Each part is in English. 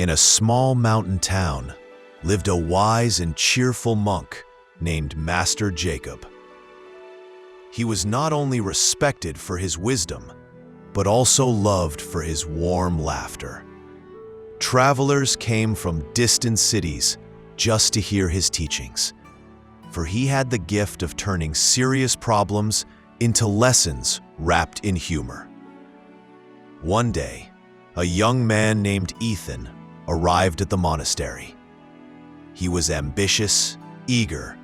In a small mountain town lived a wise and cheerful monk named Master Jacob. He was not only respected for his wisdom, but also loved for his warm laughter. Travelers came from distant cities just to hear his teachings, for he had the gift of turning serious problems into lessons wrapped in humor. One day, a young man named Ethan arrived at the monastery. He was ambitious, eager,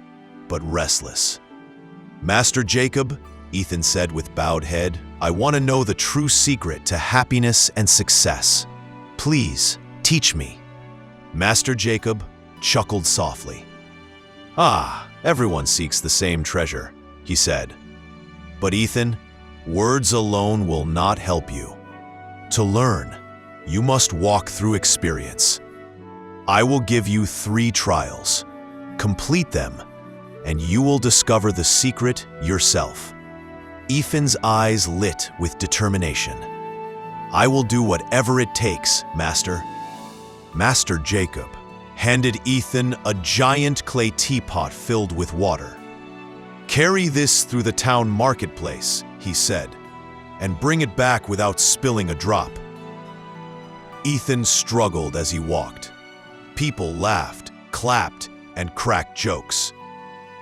but restless. "Master Jacob," Ethan said with bowed head, "I want to know the true secret to happiness and success. Please, teach me." Master Jacob chuckled softly. "Ah, everyone seeks the same treasure," he said. "But Ethan, words alone will not help you. To learn, you must walk through experience. I will give you 3 trials. Complete them, and you will discover the secret yourself." Ethan's eyes lit with determination. "I will do whatever it takes, Master." Master Jacob handed Ethan a giant clay teapot filled with water. "Carry this through the town marketplace," he said, "and bring it back without spilling a drop." Ethan struggled as he walked. People laughed, clapped, and cracked jokes.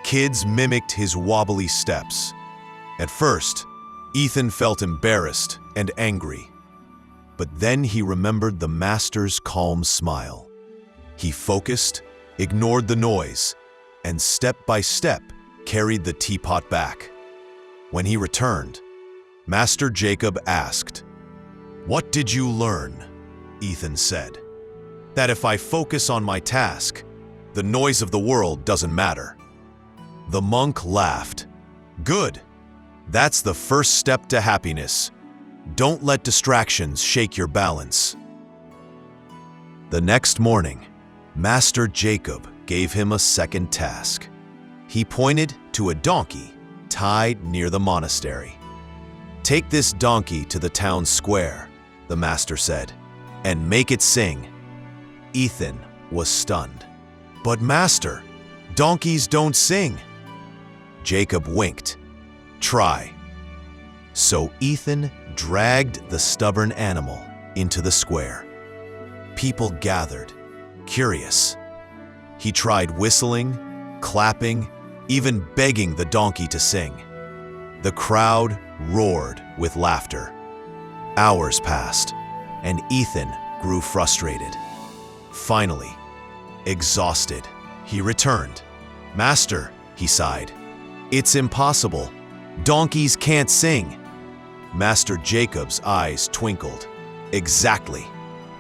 Kids mimicked his wobbly steps. At first, Ethan felt embarrassed and angry. But then he remembered the master's calm smile. He focused, ignored the noise, and step by step carried the teapot back. When he returned, Master Jacob asked, "What did you learn?" Ethan said, "That if I focus on my task, the noise of the world doesn't matter." The monk laughed. "Good. That's the first step to happiness. Don't let distractions shake your balance." The next morning, Master Jacob gave him a second task. He pointed to a donkey tied near the monastery. "Take this donkey to the town square," the master said, "and make it sing." Ethan was stunned. "But master, donkeys don't sing." Jacob winked. "Try." So Ethan dragged the stubborn animal into the square. People gathered, curious. He tried whistling, clapping, even begging the donkey to sing. The crowd roared with laughter. Hours passed, and Ethan grew frustrated. Finally, exhausted, he returned. "Master," he sighed, "it's impossible. Donkeys can't sing." Master Jacob's eyes twinkled. "Exactly.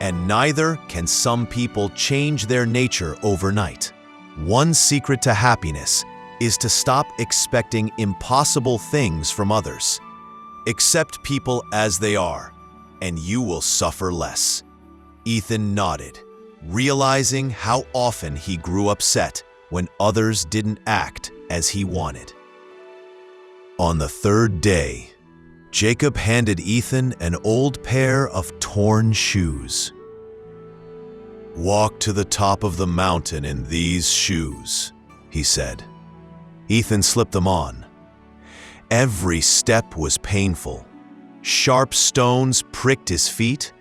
And neither can some people change their nature overnight. One secret to happiness is to stop expecting impossible things from others. Accept people as they are, and you will suffer less." Ethan nodded, realizing how often he grew upset when others didn't act as he wanted. On the 3rd day, Jacob handed Ethan an old pair of torn shoes. "Walk to the top of the mountain in these shoes," he said. Ethan slipped them on. Every step was painful. Sharp stones pricked his feet.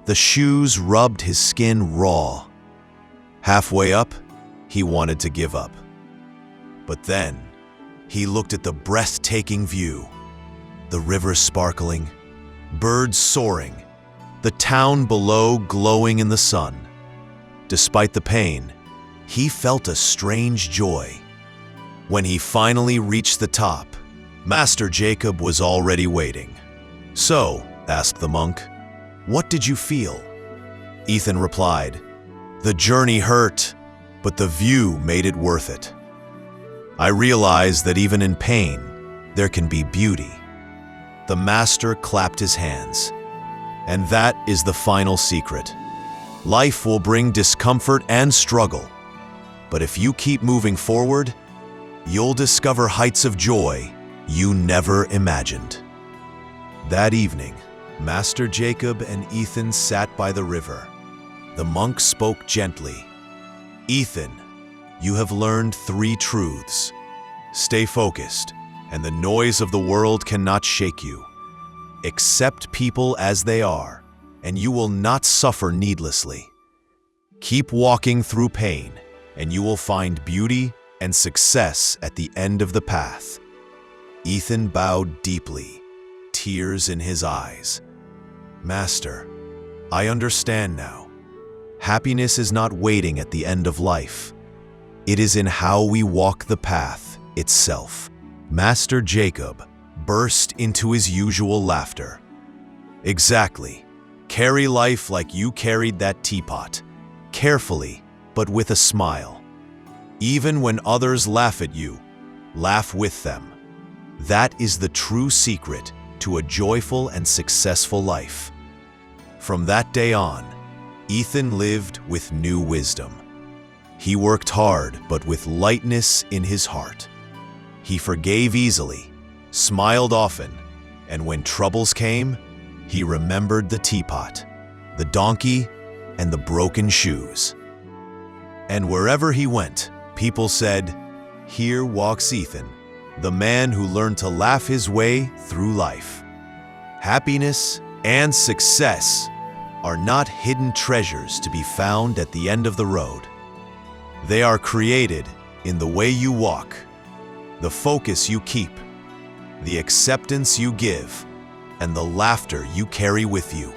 The shoes rubbed his skin raw. Halfway up, he wanted to give up. But then, he looked at the breathtaking view. The river sparkling, birds soaring, the town below glowing in the sun. Despite the pain, he felt a strange joy. When he finally reached the top, Master Jacob was already waiting. "So," asked the monk, "what did you feel?" Ethan replied, "The journey hurt, but the view made it worth it. I realized that even in pain, there can be beauty." The master clapped his hands. "And that is the final secret. Life will bring discomfort and struggle, but if you keep moving forward, you'll discover heights of joy you never imagined." That evening, Master Jacob and Ethan sat by the river. The monk spoke gently. "Ethan, you have learned 3 truths. Stay focused, and the noise of the world cannot shake you. Accept people as they are, and you will not suffer needlessly. Keep walking through pain, and you will find beauty and success at the end of the path." Ethan bowed deeply, tears in his eyes. "Master, I understand now. Happiness is not waiting at the end of life. It is in how we walk the path itself." Master Jacob burst into his usual laughter. "Exactly. Carry life like you carried that teapot, carefully, but with a smile. Even when others laugh at you, laugh with them. That is the true secret to a joyful and successful life." From that day on, Ethan lived with new wisdom. He worked hard, but with lightness in his heart. He forgave easily, smiled often, and when troubles came, he remembered the teapot, the donkey, and the broken shoes. And wherever he went, people said, "Here walks Ethan, the man who learned to laugh his way through life." Happiness and success are not hidden treasures to be found at the end of the road. They are created in the way you walk, the focus you keep, the acceptance you give, and the laughter you carry with you.